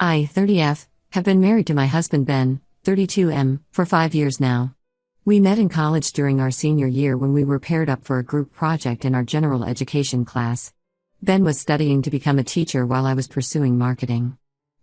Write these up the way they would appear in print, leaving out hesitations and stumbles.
I, 30F, have been married to my husband Ben, 32M, for 5 years now. We met in college during our senior year when we were paired up for a group project in our general education class. Ben was studying to become a teacher while I was pursuing marketing.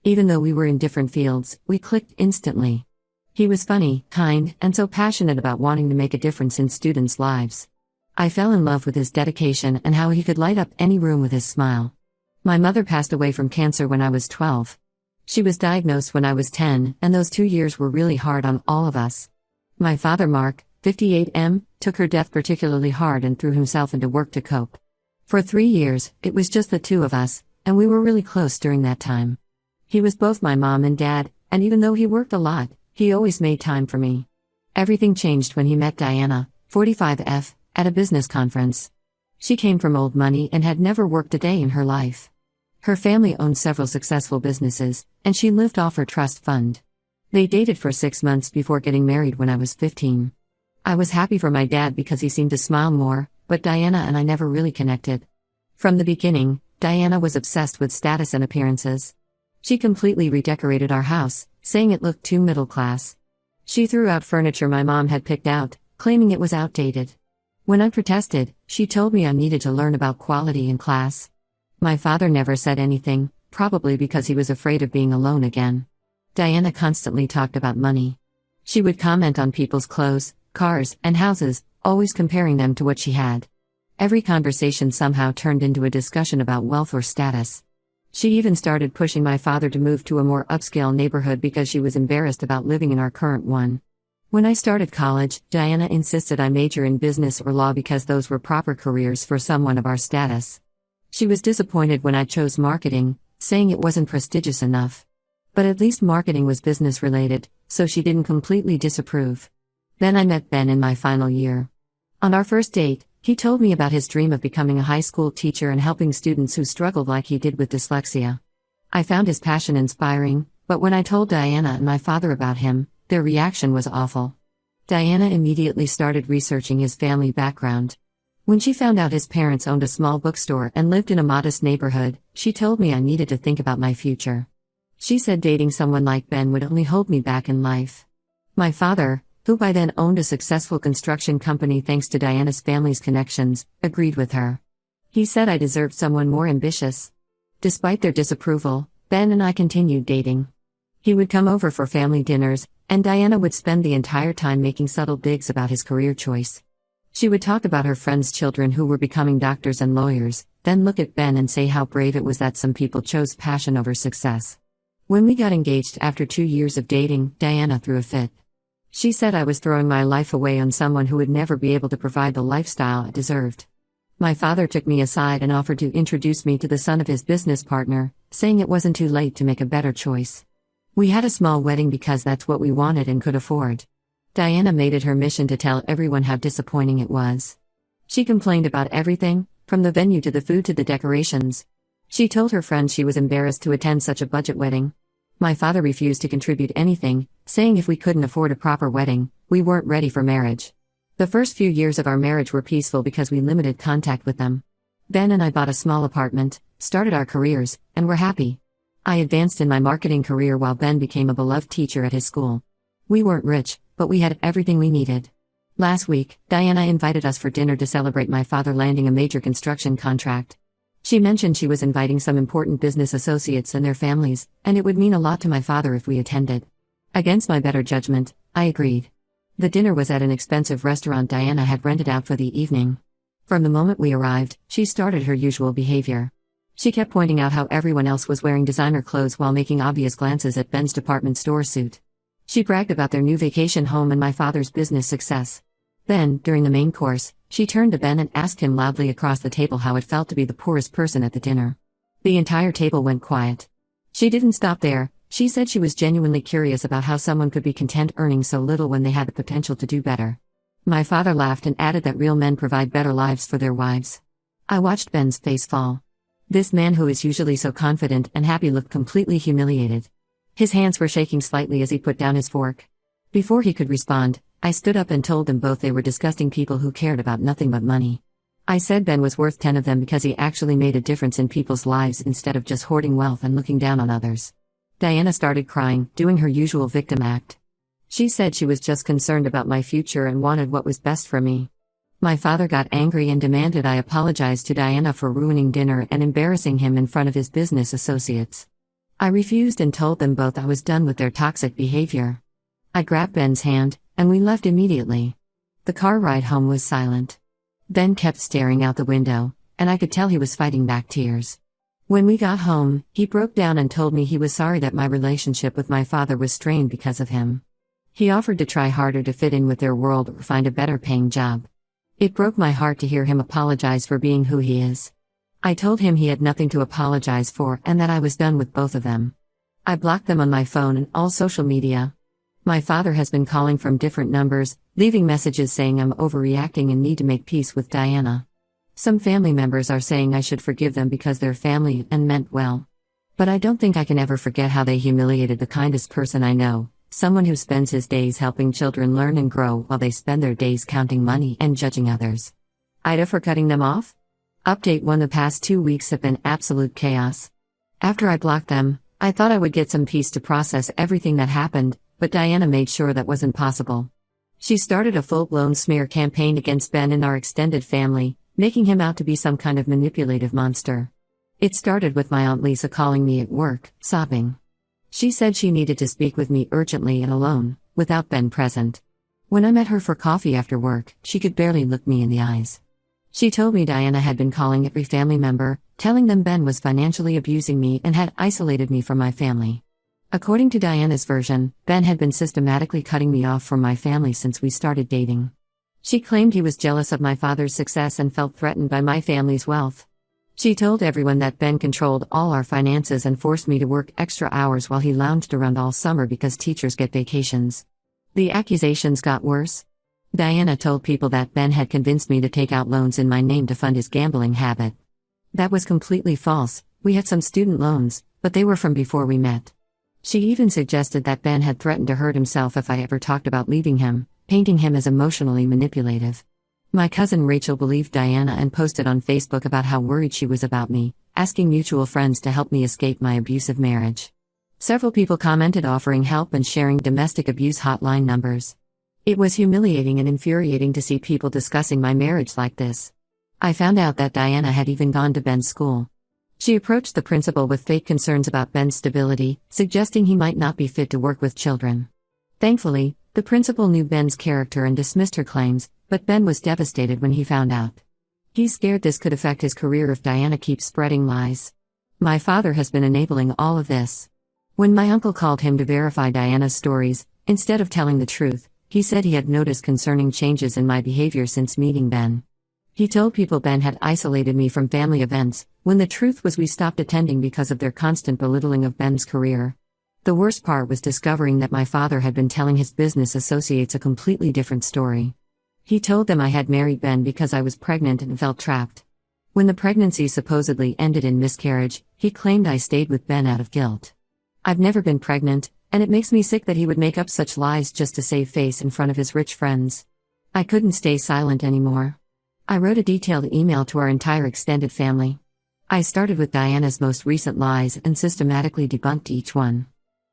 Even though we were in different fields, we clicked instantly. He was funny, kind, and so passionate about wanting to make a difference in students' lives. I fell in love with his dedication and how he could light up any room with his smile. My mother passed away from cancer when I was 12. She was diagnosed when I was 10, and those 2 years were really hard on all of us. My father, Mark, 58M, took her death particularly hard and threw himself into work to cope. For 3 years, it was just the two of us, and we were really close during that time. He was both my mom and dad, and even though he worked a lot, he always made time for me. Everything changed when he met Diana, 45F, at a business conference. She came from old money and had never worked a day in her life. Her family owned several successful businesses, and she lived off her trust fund. They dated for 6 months before getting married when I was 15. I was happy for my dad because he seemed to smile more, but Diana and I never really connected. From the beginning, Diana was obsessed with status and appearances. She completely redecorated our house, saying it looked too middle class. She threw out furniture my mom had picked out, claiming it was outdated. When I protested, she told me I needed to learn about quality and class. My father never said anything, probably because he was afraid of being alone again. Diana constantly talked about money. She would comment on people's clothes, cars, and houses, always comparing them to what she had. Every conversation somehow turned into a discussion about wealth or status. She even started pushing my father to move to a more upscale neighborhood because she was embarrassed about living in our current one. When I started college, Diana insisted I major in business or law because those were proper careers for someone of our status. She was disappointed when I chose marketing, saying it wasn't prestigious enough. But at least marketing was business-related, so she didn't completely disapprove. Then I met Ben in my final year. On our first date, he told me about his dream of becoming a high school teacher and helping students who struggled like he did with dyslexia. I found his passion inspiring, but when I told Diana and my father about him, their reaction was awful. Diana immediately started researching his family background. When she found out his parents owned a small bookstore and lived in a modest neighborhood, she told me I needed to think about my future. She said dating someone like Ben would only hold me back in life. My father, who by then owned a successful construction company thanks to Diana's family's connections, agreed with her. He said I deserved someone more ambitious. Despite their disapproval, Ben and I continued dating. He would come over for family dinners, and Diana would spend the entire time making subtle digs about his career choice. She would talk about her friends' children who were becoming doctors and lawyers, then look at Ben and say how brave it was that some people chose passion over success. When we got engaged after 2 years of dating, Diana threw a fit. She said I was throwing my life away on someone who would never be able to provide the lifestyle I deserved. My father took me aside and offered to introduce me to the son of his business partner, saying it wasn't too late to make a better choice. We had a small wedding because that's what we wanted and could afford. Diana made it her mission to tell everyone how disappointing it was. She complained about everything, from the venue to the food to the decorations. She told her friends she was embarrassed to attend such a budget wedding. My father refused to contribute anything, saying if we couldn't afford a proper wedding, we weren't ready for marriage. The first few years of our marriage were peaceful because we limited contact with them. Ben and I bought a small apartment, started our careers, and were happy. I advanced in my marketing career while Ben became a beloved teacher at his school. We weren't rich, but we had everything we needed. Last week, Diana invited us for dinner to celebrate my father landing a major construction contract. She mentioned she was inviting some important business associates and their families, and it would mean a lot to my father if we attended. Against my better judgment, I agreed. The dinner was at an expensive restaurant Diana had rented out for the evening. From the moment we arrived, she started her usual behavior. She kept pointing out how everyone else was wearing designer clothes while making obvious glances at Ben's department store suit. She bragged about their new vacation home and my father's business success. Then, during the main course, she turned to Ben and asked him loudly across the table how it felt to be the poorest person at the dinner. The entire table went quiet. She didn't stop there. She said she was genuinely curious about how someone could be content earning so little when they had the potential to do better. My father laughed and added that real men provide better lives for their wives. I watched Ben's face fall. This man who is usually so confident and happy looked completely humiliated. His hands were shaking slightly as he put down his fork. Before he could respond, I stood up and told them both they were disgusting people who cared about nothing but money. I said Ben was worth 10 of them because he actually made a difference in people's lives instead of just hoarding wealth and looking down on others. Diana started crying, doing her usual victim act. She said she was just concerned about my future and wanted what was best for me. My father got angry and demanded I apologize to Diana for ruining dinner and embarrassing him in front of his business associates. I refused and told them both I was done with their toxic behavior. I grabbed Ben's hand, and we left immediately. The car ride home was silent. Ben kept staring out the window, and I could tell he was fighting back tears. When we got home, he broke down and told me he was sorry that my relationship with my father was strained because of him. He offered to try harder to fit in with their world or find a better paying job. It broke my heart to hear him apologize for being who he is. I told him he had nothing to apologize for and that I was done with both of them. I blocked them on my phone and all social media. My father has been calling from different numbers, leaving messages saying I'm overreacting and need to make peace with Diana. Some family members are saying I should forgive them because they're family and meant well. But I don't think I can ever forget how they humiliated the kindest person I know, someone who spends his days helping children learn and grow while they spend their days counting money and judging others. Ida for cutting them off? Update 1: The past 2 weeks have been absolute chaos. After I blocked them, I thought I would get some peace to process everything that happened, but Diana made sure that wasn't possible. She started a full-blown smear campaign against Ben and our extended family, making him out to be some kind of manipulative monster. It started with my Aunt Lisa calling me at work, sobbing. She said she needed to speak with me urgently and alone, without Ben present. When I met her for coffee after work, she could barely look me in the eyes. She told me Diana had been calling every family member, telling them Ben was financially abusing me and had isolated me from my family. According to Diana's version, Ben had been systematically cutting me off from my family since we started dating. She claimed he was jealous of my father's success and felt threatened by my family's wealth. She told everyone that Ben controlled all our finances and forced me to work extra hours while he lounged around all summer because teachers get vacations. The accusations got worse. Diana told people that Ben had convinced me to take out loans in my name to fund his gambling habit. That was completely false. We had some student loans, but they were from before we met. She even suggested that Ben had threatened to hurt himself if I ever talked about leaving him, painting him as emotionally manipulative. My cousin Rachel believed Diana and posted on Facebook about how worried she was about me, asking mutual friends to help me escape my abusive marriage. Several people commented offering help and sharing domestic abuse hotline numbers. It was humiliating and infuriating to see people discussing my marriage like this. I found out that Diana had even gone to Ben's school. She approached the principal with fake concerns about Ben's stability, suggesting he might not be fit to work with children. Thankfully, the principal knew Ben's character and dismissed her claims, but Ben was devastated when he found out. He's scared this could affect his career if Diana keeps spreading lies. My father has been enabling all of this. When my uncle called him to verify Diana's stories, instead of telling the truth, he said he had noticed concerning changes in my behavior since meeting Ben. He told people Ben had isolated me from family events, when the truth was we stopped attending because of their constant belittling of Ben's career. The worst part was discovering that my father had been telling his business associates a completely different story. He told them I had married Ben because I was pregnant and felt trapped. When the pregnancy supposedly ended in miscarriage, he claimed I stayed with Ben out of guilt. I've never been pregnant, and it makes me sick that he would make up such lies just to save face in front of his rich friends. I couldn't stay silent anymore. I wrote a detailed email to our entire extended family. I started with Diana's most recent lies and systematically debunked each one.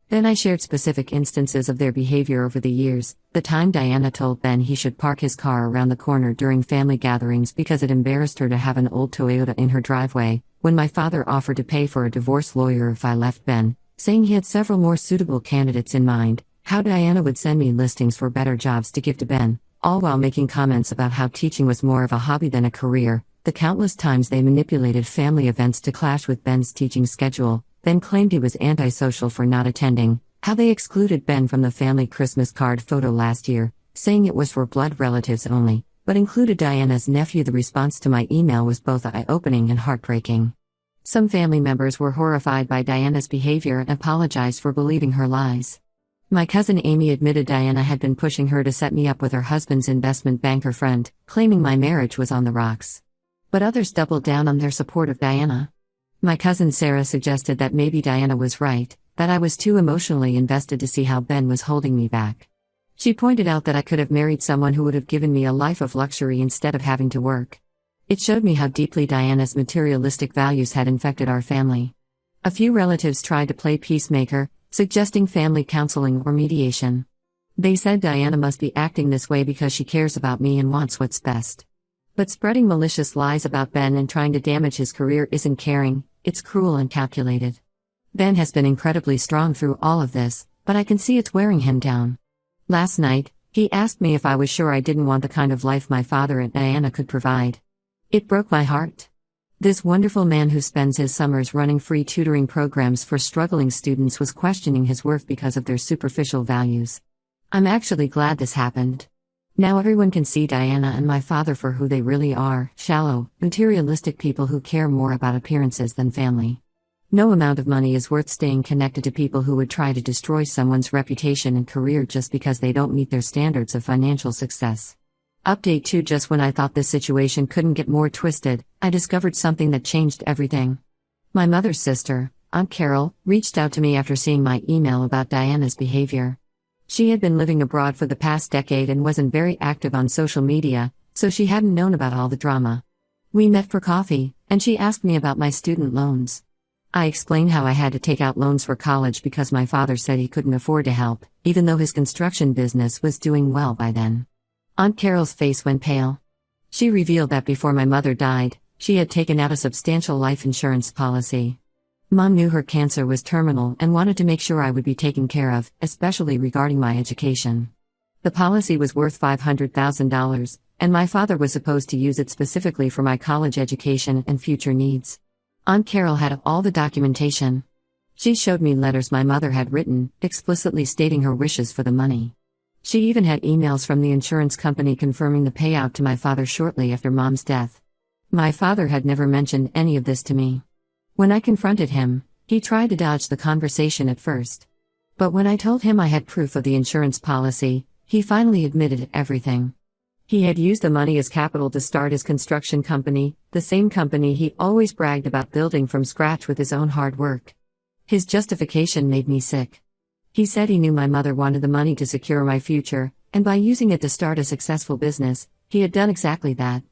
Then I shared specific instances of their behavior over the years, the time Diana told Ben he should park his car around the corner during family gatherings because it embarrassed her to have an old Toyota in her driveway, when my father offered to pay for a divorce lawyer if I left Ben, saying he had several more suitable candidates in mind, how Diana would send me listings for better jobs to give to Ben, all while making comments about how teaching was more of a hobby than a career, the countless times they manipulated family events to clash with Ben's teaching schedule, then claimed he was antisocial for not attending, how they excluded Ben from the family Christmas card photo last year, saying it was for blood relatives only, but included Diana's nephew. The response to my email was both eye-opening and heartbreaking. Some family members were horrified by Diana's behavior and apologized for believing her lies. My cousin Amy admitted Diana had been pushing her to set me up with her husband's investment banker friend, claiming my marriage was on the rocks. But others doubled down on their support of Diana. My cousin Sarah suggested that maybe Diana was right, that I was too emotionally invested to see how Ben was holding me back. She pointed out that I could have married someone who would have given me a life of luxury instead of having to work. It showed me how deeply Diana's materialistic values had infected our family. A few relatives tried to play peacemaker, suggesting family counseling or mediation. They said Diana must be acting this way because she cares about me and wants what's best. But spreading malicious lies about Ben and trying to damage his career isn't caring, it's cruel and calculated. Ben has been incredibly strong through all of this, but I can see it's wearing him down. Last night, he asked me if I was sure I didn't want the kind of life my father and Diana could provide. It broke my heart. This wonderful man who spends his summers running free tutoring programs for struggling students was questioning his worth because of their superficial values. I'm actually glad this happened. Now everyone can see Diana and my father for who they really are, shallow, materialistic people who care more about appearances than family. No amount of money is worth staying connected to people who would try to destroy someone's reputation and career just because they don't meet their standards of financial success. Update 2. Just when I thought this situation couldn't get more twisted, I discovered something that changed everything. My mother's sister, Aunt Carol, reached out to me after seeing my email about Diana's behavior. She had been living abroad for the past decade and wasn't very active on social media, so she hadn't known about all the drama. We met for coffee, and she asked me about my student loans. I explained how I had to take out loans for college because my father said he couldn't afford to help, even though his construction business was doing well by then. Aunt Carol's face went pale. She revealed that before my mother died, she had taken out a substantial life insurance policy. Mom knew her cancer was terminal and wanted to make sure I would be taken care of, especially regarding my education. The policy was worth $500,000, and my father was supposed to use it specifically for my college education and future needs. Aunt Carol had all the documentation. She showed me letters my mother had written, explicitly stating her wishes for the money. She even had emails from the insurance company confirming the payout to my father shortly after Mom's death. My father had never mentioned any of this to me. When I confronted him, he tried to dodge the conversation at first. But when I told him I had proof of the insurance policy, he finally admitted everything. He had used the money as capital to start his construction company, the same company he always bragged about building from scratch with his own hard work. His justification made me sick. He said he knew my mother wanted the money to secure my future, and by using it to start a successful business, he had done exactly that.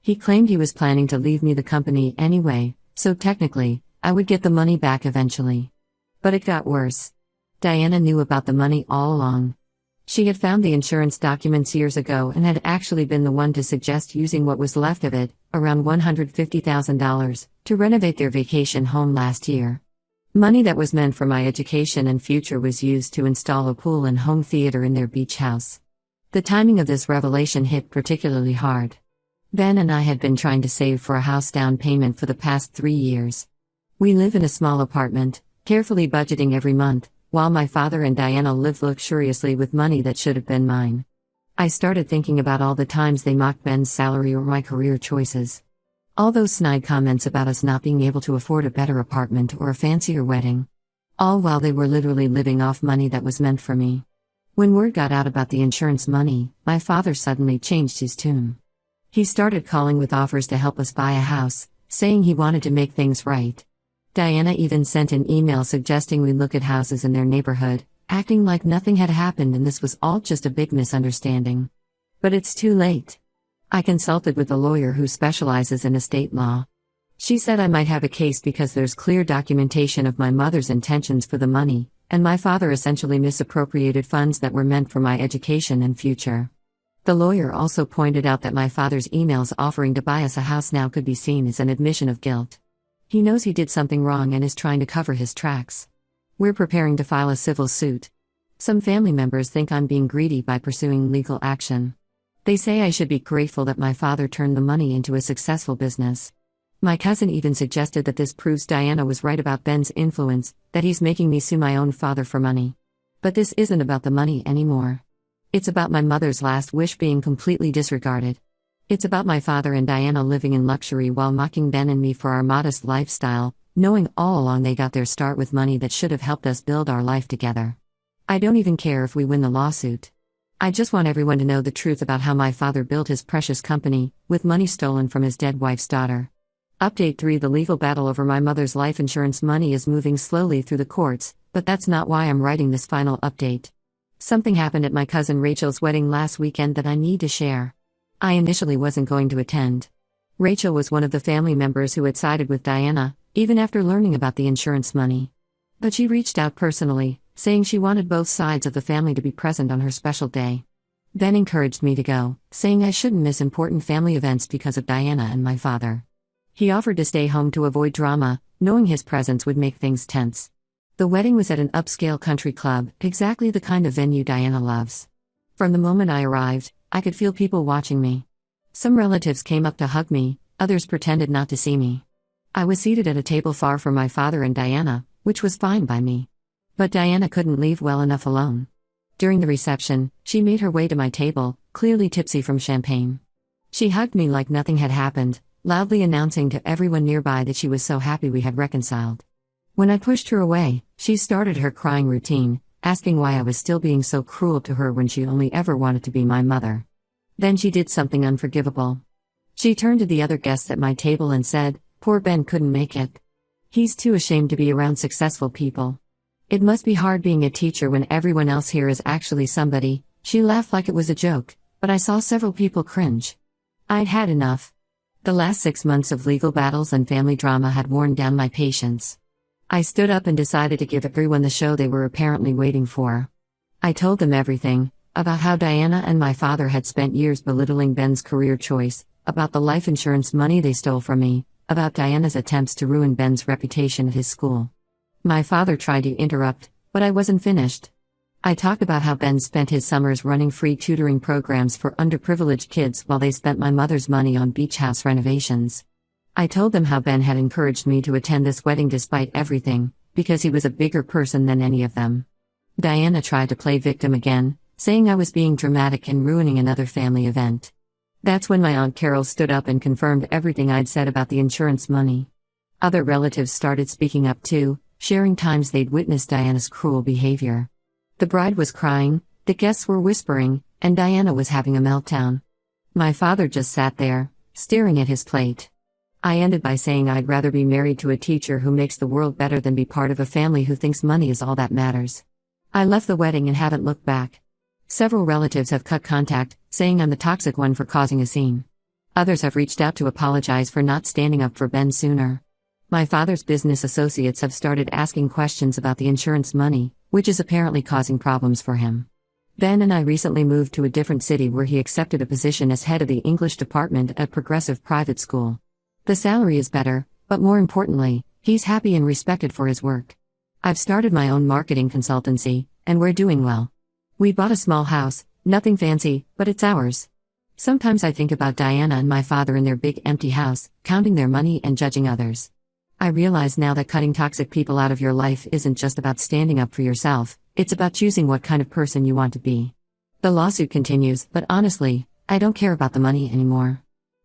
He claimed he was planning to leave me the company anyway, so technically, I would get the money back eventually. But it got worse. Diana knew about the money all along. She had found the insurance documents years ago and had actually been the one to suggest using what was left of it, around $150,000, to renovate their vacation home last year. Money that was meant for my education and future was used to install a pool and home theater in their beach house. The timing of this revelation hit particularly hard. Ben and I had been trying to save for a house down payment for the past 3 years. We live in a small apartment, carefully budgeting every month, while my father and Diana live luxuriously with money that should have been mine. I started thinking about all the times they mocked Ben's salary or my career choices. All those snide comments about us not being able to afford a better apartment or a fancier wedding. All while they were literally living off money that was meant for me. When word got out about the insurance money, my father suddenly changed his tune. He started calling with offers to help us buy a house, saying he wanted to make things right. Diana even sent an email suggesting we look at houses in their neighborhood, acting like nothing had happened and this was all just a big misunderstanding. But it's too late. I consulted with a lawyer who specializes in estate law. She said I might have a case because there's clear documentation of my mother's intentions for the money, and my father essentially misappropriated funds that were meant for my education and future. The lawyer also pointed out that my father's emails offering to buy us a house now could be seen as an admission of guilt. He knows he did something wrong and is trying to cover his tracks. We're preparing to file a civil suit. Some family members think I'm being greedy by pursuing legal action. They say I should be grateful that my father turned the money into a successful business. My cousin even suggested that this proves Diana was right about Ben's influence, that he's making me sue my own father for money. But this isn't about the money anymore. It's about my mother's last wish being completely disregarded. It's about my father and Diana living in luxury while mocking Ben and me for our modest lifestyle, knowing all along they got their start with money that should have helped us build our life together. I don't even care if we win the lawsuit. I just want everyone to know the truth about how my father built his precious company, with money stolen from his dead wife's daughter. Update 3. The legal battle over my mother's life insurance money is moving slowly through the courts, but that's not why I'm writing this final update. Something happened at my cousin Rachel's wedding last weekend that I need to share. I initially wasn't going to attend. Rachel was one of the family members who had sided with Diana, even after learning about the insurance money. But she reached out personally, saying she wanted both sides of the family to be present on her special day. Ben encouraged me to go, saying I shouldn't miss important family events because of Diana and my father. He offered to stay home to avoid drama, knowing his presence would make things tense. The wedding was at an upscale country club, exactly the kind of venue Diana loves. From the moment I arrived, I could feel people watching me. Some relatives came up to hug me, others pretended not to see me. I was seated at a table far from my father and Diana, which was fine by me. But Diana couldn't leave well enough alone. During the reception, she made her way to my table, clearly tipsy from champagne. She hugged me like nothing had happened, loudly announcing to everyone nearby that she was so happy we had reconciled. When I pushed her away, she started her crying routine, asking why I was still being so cruel to her when she only ever wanted to be my mother. Then she did something unforgivable. She turned to the other guests at my table and said, "Poor Ben couldn't make it. He's too ashamed to be around successful people. It must be hard being a teacher when everyone else here is actually somebody." She laughed like it was a joke, but I saw several people cringe. I'd had enough. The last 6 months of legal battles and family drama had worn down my patience. I stood up and decided to give everyone the show they were apparently waiting for. I told them everything, about how Diana and my father had spent years belittling Ben's career choice, about the life insurance money they stole from me, about Diana's attempts to ruin Ben's reputation at his school. My father tried to interrupt, but I wasn't finished. I talked about how Ben spent his summers running free tutoring programs for underprivileged kids while they spent my mother's money on beach house renovations. I told them how Ben had encouraged me to attend this wedding despite everything, because he was a bigger person than any of them. Diana tried to play victim again, saying I was being dramatic and ruining another family event. That's when my Aunt Carol stood up and confirmed everything I'd said about the insurance money. Other relatives started speaking up too, sharing times they'd witnessed Diana's cruel behavior. The bride was crying, the guests were whispering, and Diana was having a meltdown. My father just sat there, staring at his plate. I ended by saying I'd rather be married to a teacher who makes the world better than be part of a family who thinks money is all that matters. I left the wedding and haven't looked back. Several relatives have cut contact, saying I'm the toxic one for causing a scene. Others have reached out to apologize for not standing up for Ben sooner. My father's business associates have started asking questions about the insurance money, which is apparently causing problems for him. Ben and I recently moved to a different city where he accepted a position as head of the English department at a progressive private school. The salary is better, but more importantly, he's happy and respected for his work. I've started my own marketing consultancy, and we're doing well. We bought a small house, nothing fancy, but it's ours. Sometimes I think about Diana and my father in their big empty house, counting their money and judging others. I realize now that cutting toxic people out of your life isn't just about standing up for yourself, it's about choosing what kind of person you want to be. The lawsuit continues, but honestly, I don't care about the money anymore.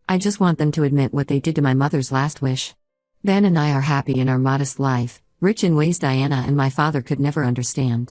I just want them to admit what they did to my mother's last wish. Ben and I are happy in our modest life, rich in ways Diana and my father could never understand.